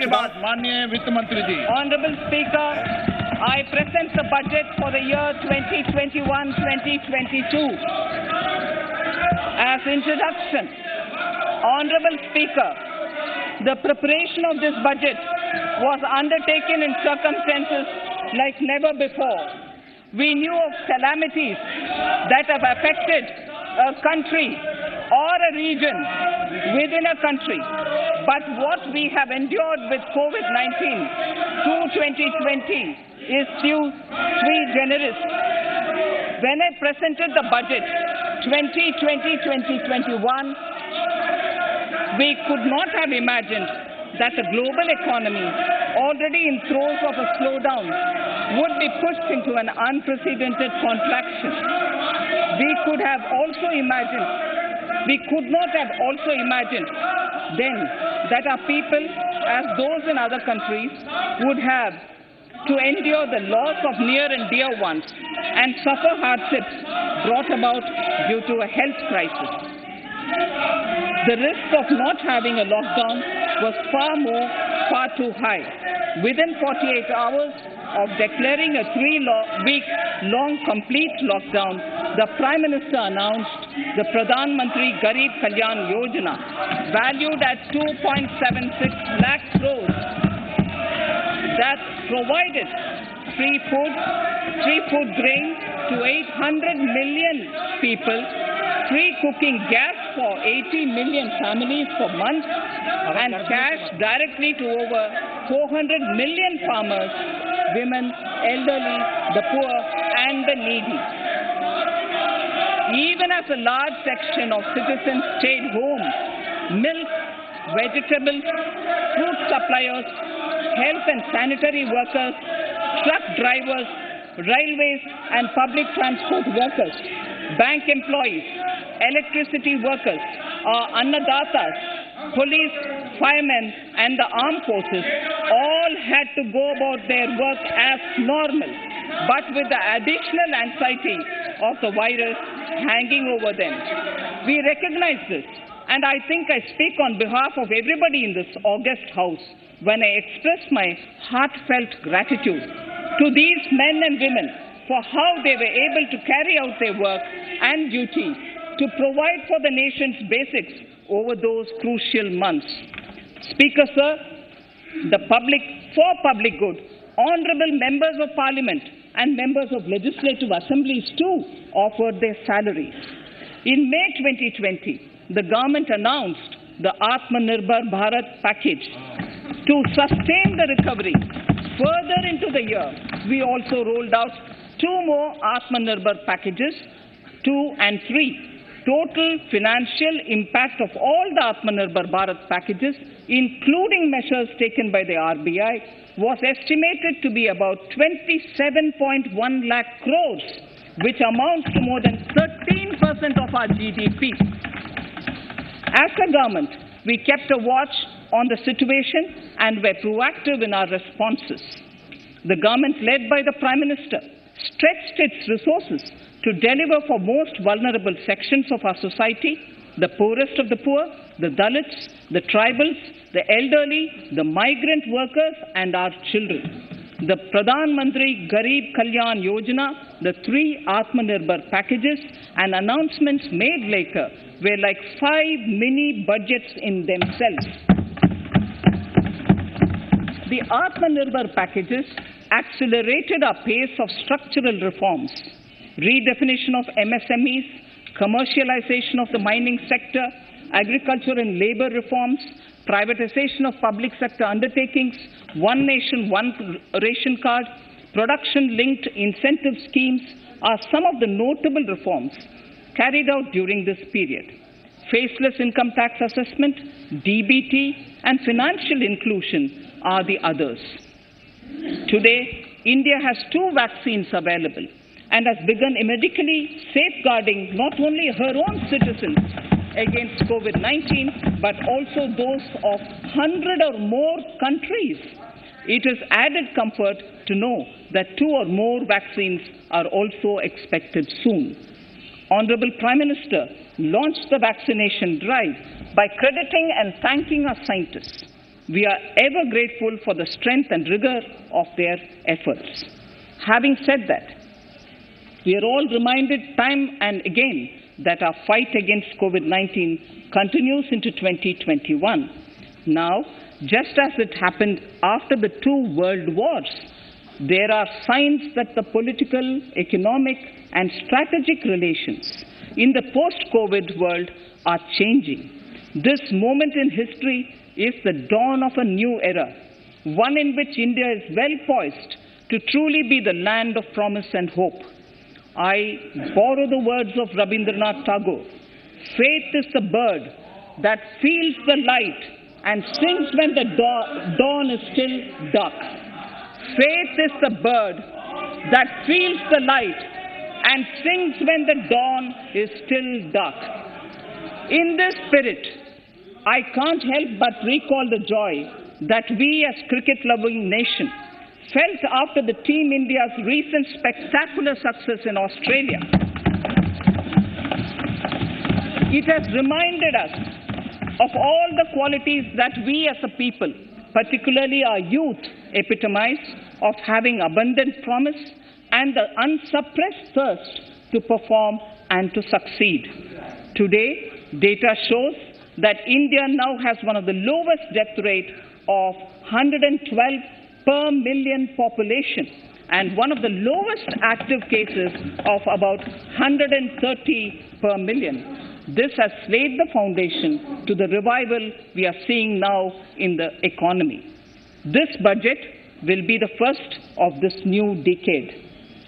उसके बाद माननीय वित्त मंत्री जी। Honorable Speaker, I present the budget for the year 2021-2022. As introduction, Honorable Speaker, the preparation of this budget was undertaken in circumstances like never before. We knew of calamities that have affected a country or a region within a country. But what we have endured with COVID-19 through 2020 is sui generis. When I presented the budget 2020-2021, we could not have imagined that the global economy, already in throes of a slowdown, would be pushed into an unprecedented contraction. We could not have also imagined then that our people, as those in other countries, would have to endure the loss of near and dear ones and suffer hardships brought about due to a health crisis. The risk of not having a lockdown was far too high. Within 48 hours of declaring a 3-week-long complete lockdown, the Prime Minister announced the Pradhan Mantri Garib Kalyan Yojana, valued at 2.76 lakh crores, that provided free food grain to 800 million people, free cooking gas for 80 million families per month, and cash directly to over 400 million farmers, women, elderly, the poor, and the needy. Even as a large section of citizens stayed home, milk, vegetables, fruit suppliers, health and sanitary workers, truck drivers, railways and public transport workers, bank employees, electricity workers, annadatas, police, firemen and the armed forces all had to go about their work as normal, but with the additional anxiety of the virus hanging over them. We recognize this, and I think I speak on behalf of everybody in this august house when I express my heartfelt gratitude to these men and women for how they were able to carry out their work and duty to provide for the nation's basics over those crucial months. Speaker, sir, for public good, honorable members of parliament and members of legislative assemblies too offered their salaries. In May 2020, the government announced the Atmanirbhar Bharat package. To sustain the recovery further into the year, we also rolled out 2 more Atmanirbhar packages, 2 and 3. Total financial impact of all the Atmanirbhar Bharat packages, including measures taken by the RBI, was estimated to be about 27.1 lakh crores, which amounts to more than 13% of our GDP. As a government, we kept a watch on the situation and were proactive in our responses. The government, led by the Prime Minister, stretched its resources to deliver for most vulnerable sections of our society, the poorest of the poor, the Dalits, the tribals, the elderly, the migrant workers, and our children. The Pradhan Mantri Garib Kalyan Yojana, the 3 Atmanirbhar packages, and announcements made later were like 5 mini budgets in themselves. The Atmanirbhar packages accelerated our pace of structural reforms, redefinition of MSMEs, commercialization of the mining sector, agriculture and labor reforms, privatization of public sector undertakings, one nation, one ration card, production-linked incentive schemes are some of the notable reforms carried out during this period. Faceless income tax assessment, DBT, and financial inclusion are the others. Today, India has 2 vaccines available and has begun medically safeguarding not only her own citizens against COVID-19, but also those of 100 or more countries. It is added comfort to know that 2 or more vaccines are also expected soon. Honorable Prime Minister launched the vaccination drive by crediting and thanking our scientists. We are ever grateful for the strength and rigor of their efforts. Having said that, we are all reminded time and again that our fight against COVID-19 continues into 2021. Now, just as it happened after the two world wars, there are signs that the political, economic, and strategic relations in the post-COVID world are changing. This moment in history is the dawn of a new era, one in which India is well poised to truly be the land of promise and hope. I borrow the words of Rabindranath Tagore. Faith is the bird that feels the light and sings when the dawn is still dark. Faith is the bird that feels the light and sings when the dawn is still dark. In this spirit, I can't help but recall the joy that we as cricket-loving nation felt after the Team India's recent spectacular success in Australia. It has reminded us of all the qualities that we as a people, particularly our youth, epitomize of having abundant promise and the unsuppressed thirst to perform and to succeed. Today, data shows that India now has one of the lowest death rate of 112 per million population and one of the lowest active cases of about 130 per million. This has laid the foundation to the revival we are seeing now in the economy. This budget will be the first of this new decade.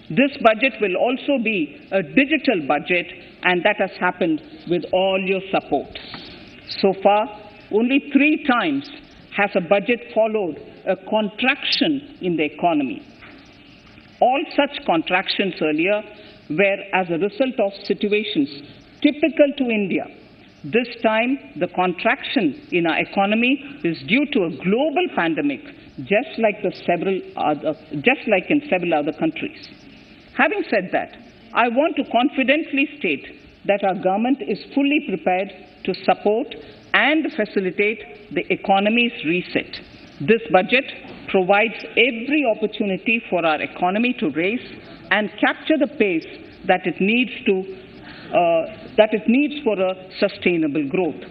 This budget will also be a digital budget, and that has happened with all your support. So far, only 3 times has a budget followed a contraction in the economy. All such contractions earlier were as a result of situations typical to India. This time, the contraction in our economy is due to a global pandemic, just like in several other countries. Having said that, I want to confidently state that our government is fully prepared to support and facilitate the economy's reset. This budget provides every opportunity for our economy to raise and capture the pace that it needs for a sustainable growth.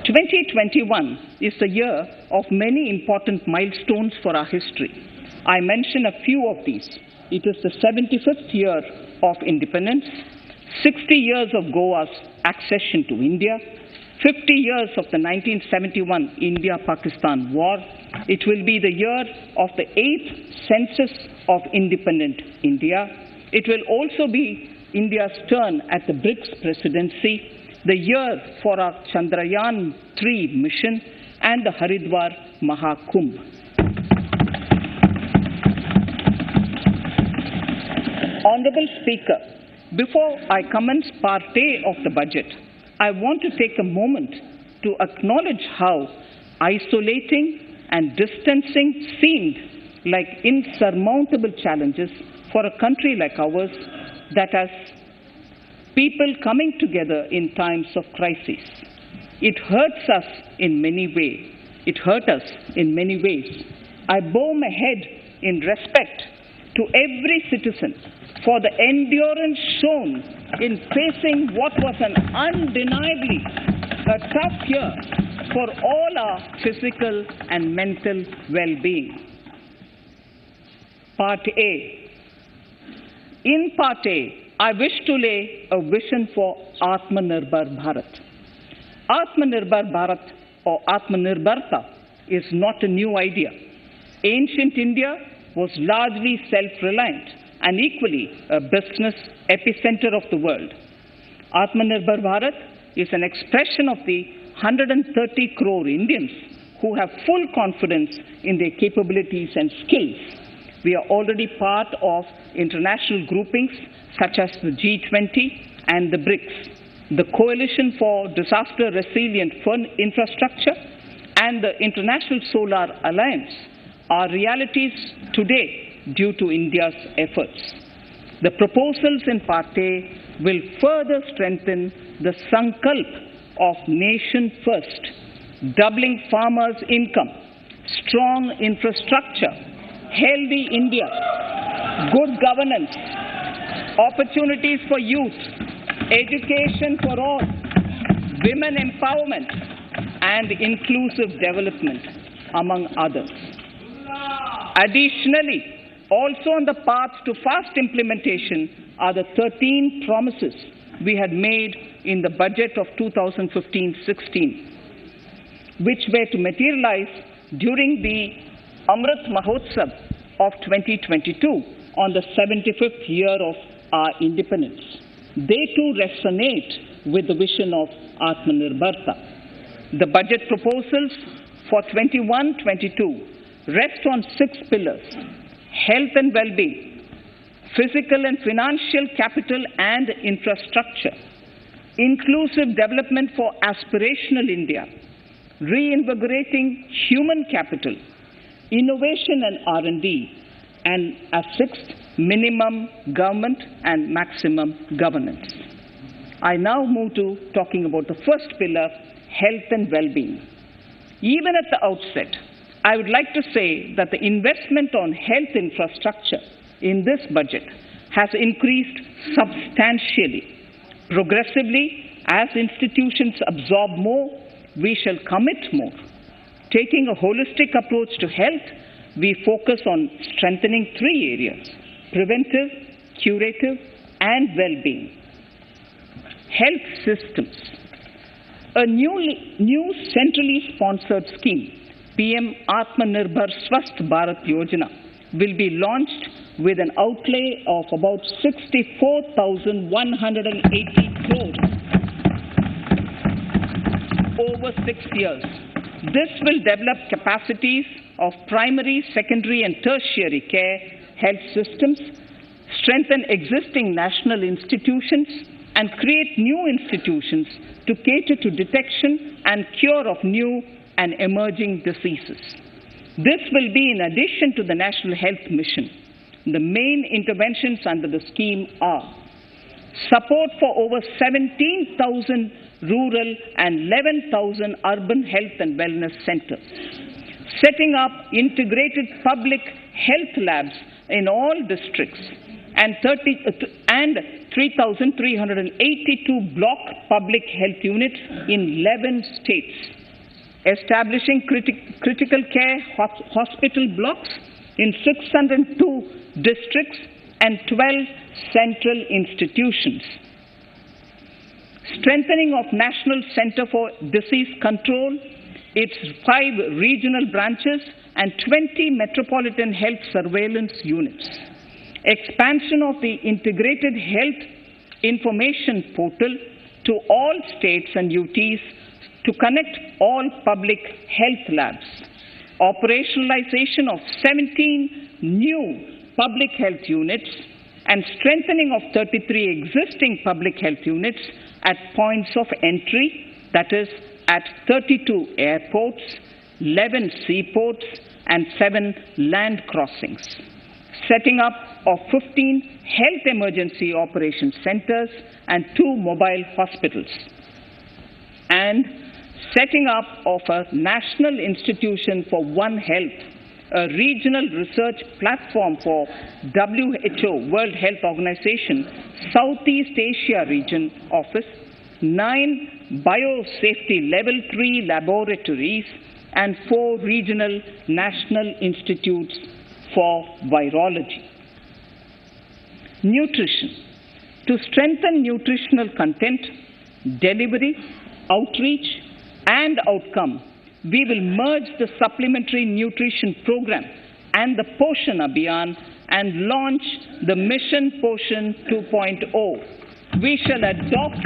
2021 is the year of many important milestones for our history. I mention a few of these. It is the 75th year of independence, 60 years of Goa's accession to India, 50 years of the 1971 India-Pakistan War. It will be the year of the 8th census of independent India. It will also be India's turn at the BRICS presidency, the year for our Chandrayaan-3 mission, and the Haridwar Mahakumbh. Honorable Speaker, before I commence Part A of the budget, I want to take a moment to acknowledge how isolating and distancing seemed like insurmountable challenges for a country like ours that has people coming together in times of crisis. It hurts us in many ways. I bow my head in respect to every citizen for the endurance shown in facing what was an undeniably a tough year for all our physical and mental well-being. Part A. In Part A, I wish to lay a vision for Atmanirbhar Bharat. Atmanirbhar Bharat or Atmanirbharta is not a new idea. Ancient India was largely self-reliant and equally a business epicenter of the world. Atmanirbhar Bharat is an expression of the 130 crore Indians who have full confidence in their capabilities and skills. We are already part of international groupings such as the G20 and the BRICS, the Coalition for Disaster Resilient Infrastructure, and the International Solar Alliance are realities today due to India's efforts. The proposals in Part A will further strengthen the sankalp of nation first, doubling farmers' income, strong infrastructure, healthy India, good governance, opportunities for youth, education for all, women empowerment, and inclusive development, among others. Additionally, also on the path to fast implementation are the 13 promises we had made in the budget of 2015-16, which were to materialize during the Amrit Mahotsav of 2022 on the 75th year of our independence. They too resonate with the vision of Atmanirbharta. The budget proposals for 21-22 rest on 6 pillars: health and well-being, physical and financial capital and infrastructure, inclusive development for aspirational India, reinvigorating human capital, innovation and R&D, and a 6th, minimum government and maximum governance. I now move to talking about the first pillar, health and well-being. Even at the outset, I would like to say that the investment on health infrastructure in this budget has increased substantially. Progressively, as institutions absorb more, we shall commit more. Taking a holistic approach to health, we focus on strengthening 3 areas: preventive, curative, and well-being. Health systems. A new centrally sponsored scheme, PM Atmanirbhar Swasth Bharat Yojana, will be launched with an outlay of about 64,180 crores over 6 years. This will develop capacities of primary, secondary, and tertiary care health systems, strengthen existing national institutions, and create new institutions to cater to detection and cure of new and emerging diseases. This will be in addition to the National Health Mission. The main interventions under the scheme are support for over 17,000 rural and 11,000 urban health and wellness centers, setting up integrated public health labs in all districts, and 3,382 block public health units in 11 states, establishing critical care hospital blocks in 602 districts and 12 central institutions, strengthening of National Center for Disease Control, its 5 regional branches and 20 metropolitan health surveillance units, expansion of the integrated health information portal to all states and UTs to connect all public health labs, operationalization of 17 new public health units, and strengthening of 33 existing public health units at points of entry, that is, at 32 airports, 11 seaports, and 7 land crossings, setting up of 15 health emergency operations centers and 2 mobile hospitals, and setting up of a National Institution for One Health, a regional research platform for WHO, World Health Organization, Southeast Asia Region Office, 9 biosafety level 3 laboratories, and 4 regional national institutes for virology. Nutrition. To strengthen nutritional content, delivery, outreach, and outcome, we will merge the supplementary nutrition program and the Poshan Abhiyan and launch the Mission Poshan 2.0. We shall adopt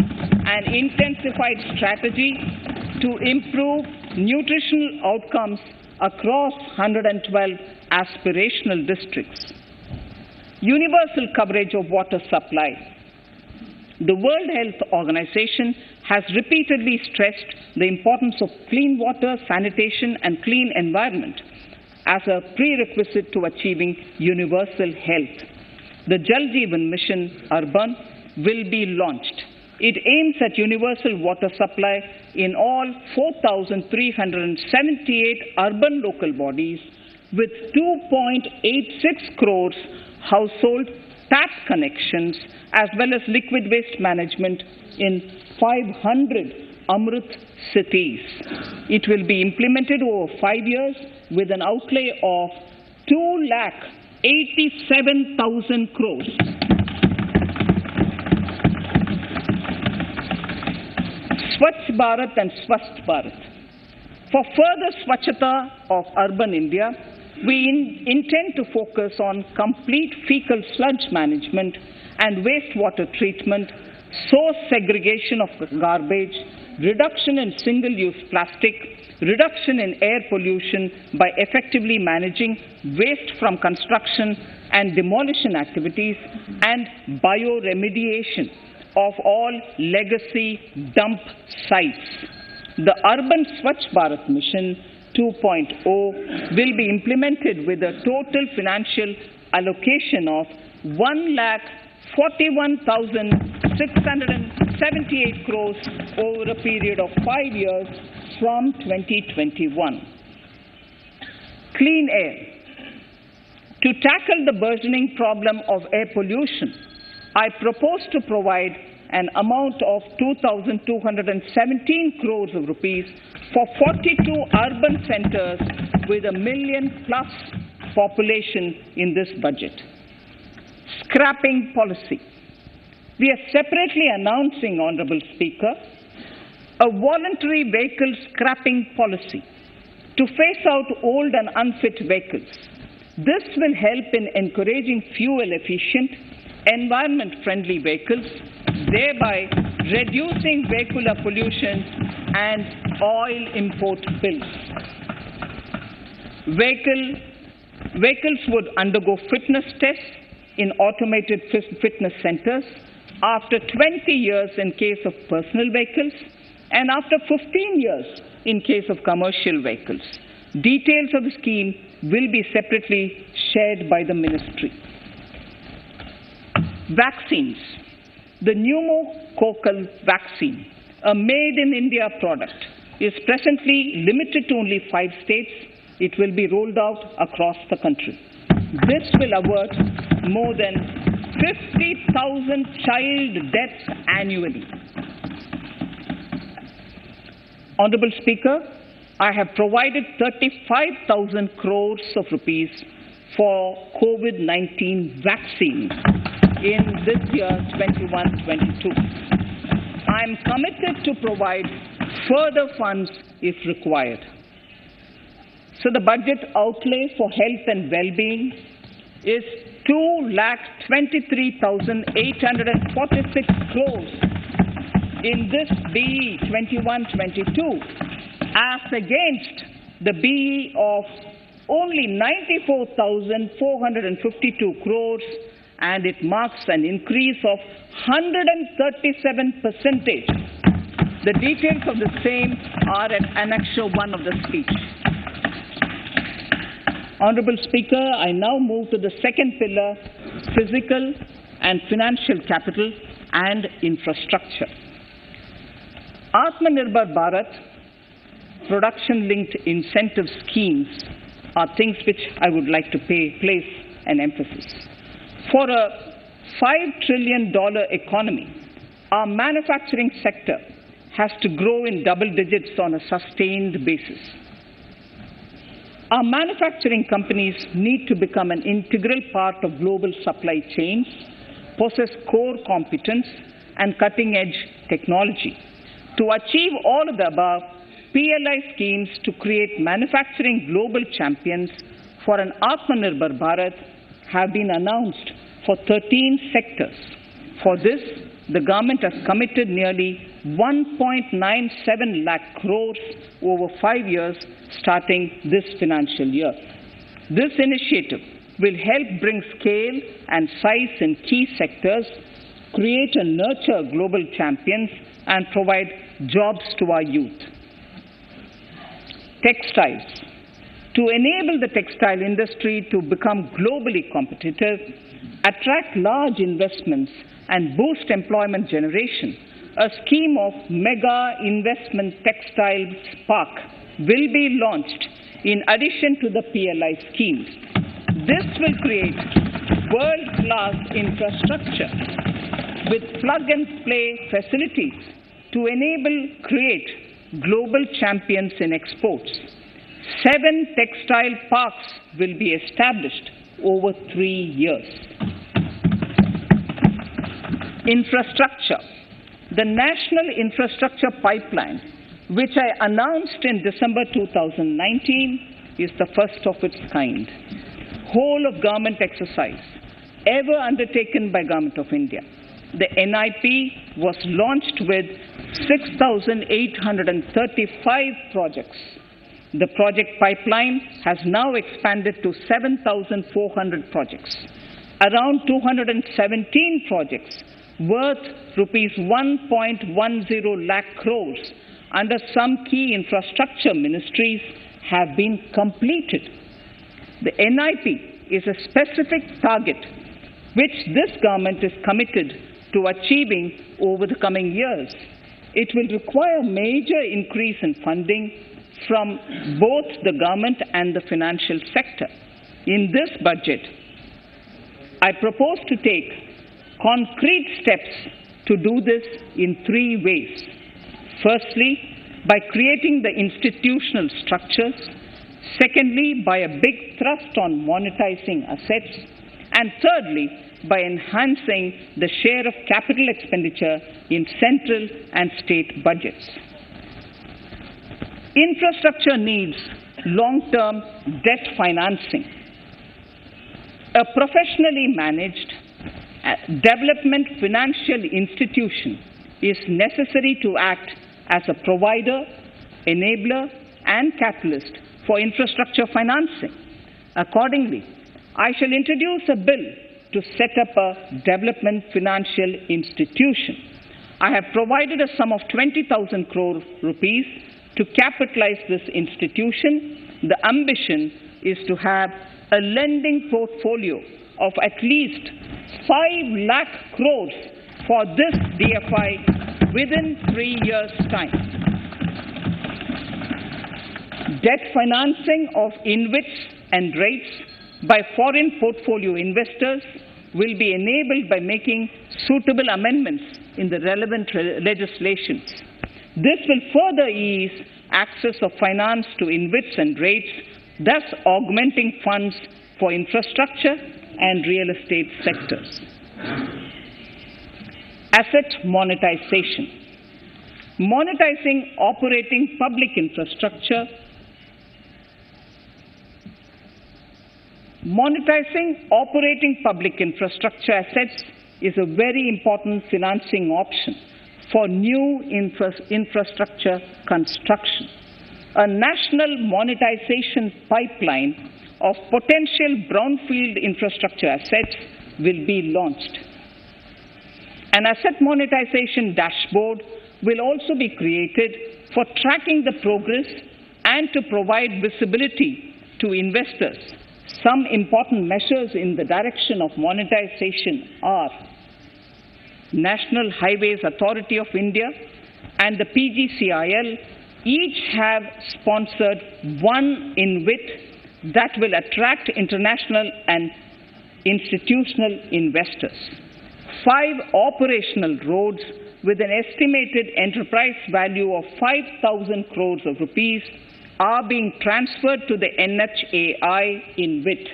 an intensified strategy to improve nutritional outcomes across 112 aspirational districts. Universal coverage of water supply. The World Health Organization has repeatedly stressed the importance of clean water, sanitation, and clean environment as a prerequisite to achieving universal health. The Jal Jeevan Mission Urban will be launched. It aims at universal water supply in all 4,378 urban local bodies with 2.86 crores household tap connections, as well as liquid waste management in 500 Amrit cities. It will be implemented over 5 years with an outlay of 2,87,000 crores. Swachh Bharat and Swasth Bharat. For further Swachhata of urban India, we intend to focus on complete fecal sludge management and wastewater treatment, source segregation of garbage, reduction in single-use plastic, reduction in air pollution by effectively managing waste from construction and demolition activities, and bioremediation of all legacy dump sites. The Urban Swachh Bharat Mission 2.0 will be implemented with a total financial allocation of 1,41,678 crores over a period of 5 years from 2021. Clean air. To tackle the burgeoning problem of air pollution, I propose to provide an amount of 2,217 crores of rupees for 42 urban centers with a million-plus population in this budget. Scrapping policy. We are separately announcing, Honorable Speaker, a voluntary vehicle scrapping policy to phase out old and unfit vehicles. This will help in encouraging fuel-efficient, environment-friendly vehicles, thereby reducing vehicular pollution and oil import bills. Vehicles would undergo fitness tests in automated fitness centers after 20 years in case of personal vehicles and after 15 years in case of commercial vehicles. Details of the scheme will be separately shared by the ministry. Vaccines. The pneumococcal vaccine, a made-in-India product, is presently limited to only 5 states. It will be rolled out across the country. This will avert more than 50,000 child deaths annually. Honorable Speaker, I have provided 35,000 crores of rupees for COVID-19 vaccine in this year 21-22. I am committed to provide further funds if required. So the budget outlay for health and well-being is 2,23,846 crores in this BE 21-22 as against the BE of only 94,452 crores, and it marks an increase of 137%. The details of the same are at Annexure 1 of the speech. Honorable Speaker, I now move to the second pillar, physical and financial capital and infrastructure. Atmanirbhar Bharat, production-linked incentive schemes are things which I would like to place an emphasis. For a $5 trillion economy, our manufacturing sector has to grow in double digits on a sustained basis. Our manufacturing companies need to become an integral part of global supply chains, possess core competence and cutting-edge technology. To achieve all of the above, PLI schemes to create manufacturing global champions for an Atmanirbhar Bharat have been announced for 13 sectors. For this, the government has committed nearly 1.97 lakh crores over 5 years starting this financial year. This initiative will help bring scale and size in key sectors, create and nurture global champions, and provide jobs to our youth. Textiles. To enable the textile industry to become globally competitive, attract large investments, and boost employment generation, a scheme of mega investment textiles park will be launched in addition to the PLI schemes. This will create world-class infrastructure with plug-and-play facilities to create global champions in exports. 7 textile parks will be established over 3 years. Infrastructure. The National Infrastructure Pipeline, which I announced in December 2019, is the first of its kind. Whole of government exercise ever undertaken by Government of India. The NIP was launched with 6,835 projects. The project pipeline has now expanded to 7,400 projects. Around 217 projects worth rupees 1.10 lakh crores under some key infrastructure ministries have been completed. The NIP is a specific target which this government is committed to achieving over the coming years. It will require major increase in funding from both the government and the financial sector. In this budget, I propose to take concrete steps to do this in 3 ways. Firstly, by creating the institutional structures. Secondly, by a big thrust on monetizing assets. And thirdly, by enhancing the share of capital expenditure in central and state budgets. Infrastructure needs long-term debt financing. A professionally managed development financial institution is necessary to act as a provider, enabler, and catalyst for infrastructure financing. Accordingly, I shall introduce a bill to set up a development financial institution. I have provided a sum of 20,000 crore rupees to capitalize this institution. The ambition is to have a lending portfolio of at least 5 lakh crores for this DFI within 3 years' time. Debt financing of InvITs and REITs by foreign portfolio investors will be enabled by making suitable amendments in the relevant legislations. This will further ease access of finance to InvITs and REITs, thus augmenting funds for infrastructure and real estate sectors. Asset monetization. Monetizing operating public infrastructure. Monetizing operating public infrastructure assets is a very important financing option for new infrastructure construction. A national monetization pipeline of potential brownfield infrastructure assets will be launched. An asset monetization dashboard will also be created for tracking the progress and to provide visibility to investors. Some important measures in the direction of monetization are National Highways Authority of India and the PGCIL each have sponsored one InvIT that will attract international and institutional investors. 5 operational roads with an estimated enterprise value of 5,000 crores of rupees are being transferred to the NHAI InvIT.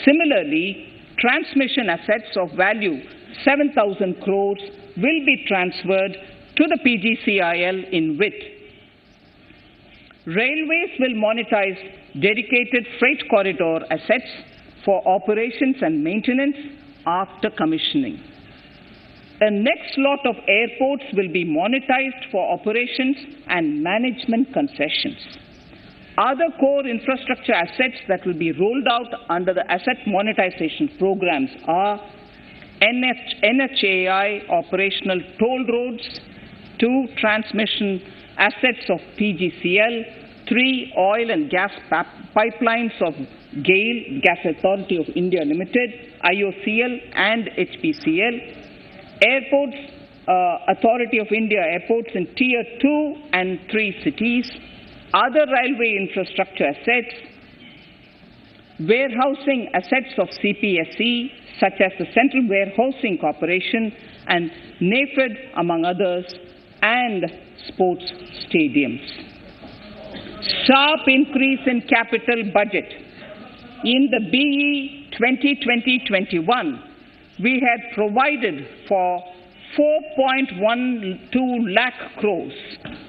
Similarly, transmission assets of value 7,000 crores will be transferred to the PGCIL InvIT. Railways will monetize dedicated freight corridor assets for operations and maintenance after commissioning. A next lot of airports will be monetized for operations and management concessions. Other core infrastructure assets that will be rolled out under the asset monetization programs are NHAI operational toll roads, 2 transmission assets of PGCL, 3 oil and gas pipelines of GAIL, Gas Authority of India Limited, IOCL and HPCL, airports Authority of India airports in Tier 2 and 3 cities, other railway infrastructure assets, warehousing assets of CPSE, such as the Central Warehousing Corporation and NAFED, among others, and sports stadiums. Sharp increase in capital budget. In the BE 2020-21, we had provided for 4.12 lakh crores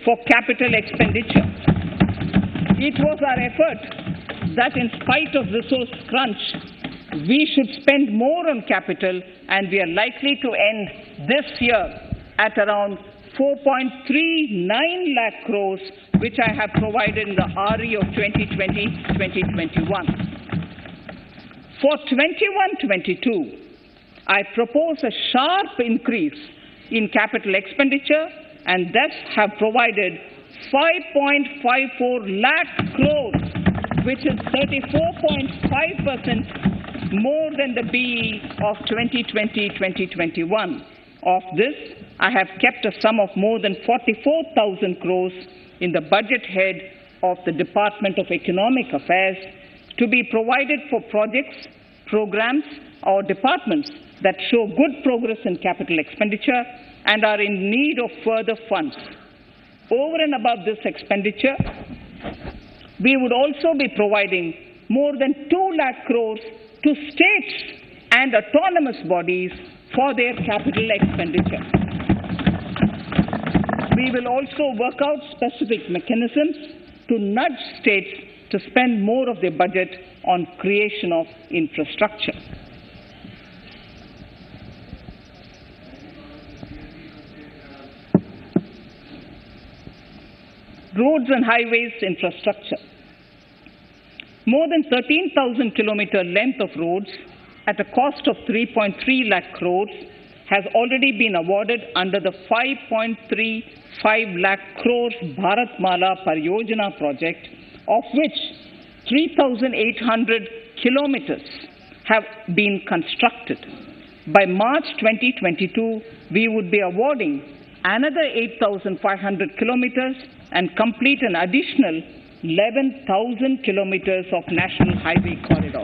for capital expenditure. It was our effort that in spite of resource crunch, we should spend more on capital, and we are likely to end this year at around 4.39 lakh crores, which I have provided in the RE of 2020-2021. For 21-22, I propose a sharp increase in capital expenditure and thus have provided 5.54 lakh crores, which is 34.5% more than the BE of 2020-2021. Of this, I have kept a sum of more than 44,000 crores in the budget head of the Department of Economic Affairs to be provided for projects, programs, or departments that show good progress in capital expenditure and are in need of further funds. Over and above this expenditure, we would also be providing more than 2 lakh crores to states and autonomous bodies for their capital expenditure. We will also work out specific mechanisms to nudge states to spend more of their budget on creation of infrastructure. Roads and highways infrastructure. More than 13,000 kilometer length of roads at a cost of 3.3 lakh crores has already been awarded under the 5.35 lakh crores Bharatmala Pariyojana project, of which 3,800 kilometers have been constructed. By March 2022, we would be awarding another 8,500 kilometers and complete an additional 11,000 kilometers of national highway corridor.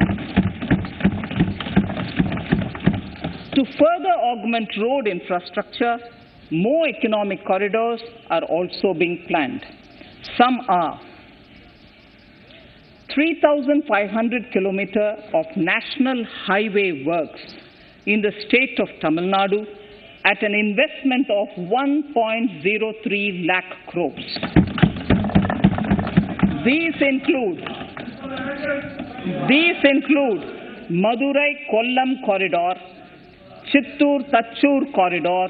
To further augment road infrastructure, more economic corridors are also being planned. Some are 3,500 kilometers of national highway works in the state of Tamil Nadu at an investment of 1.03 lakh crores. These include Madurai-Kollam corridor, Chittoor-Tachur corridor,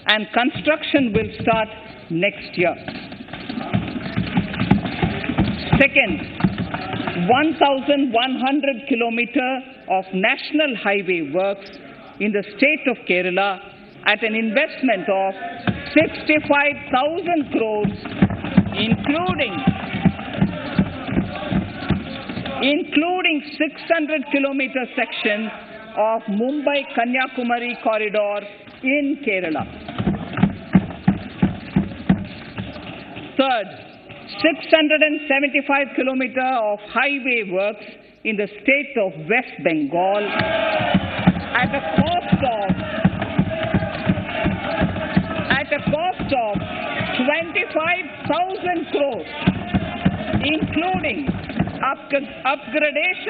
and construction will start next year. Second, 1,100 kilometers of national highway works in the state of Kerala at an investment of 65,000 crores, including 600 kilometer section of Mumbai-Kanyakumari corridor in Kerala. Third, 675 kilometers of highway works in the state of West Bengal at a cost of 25,000 crores, including upgradation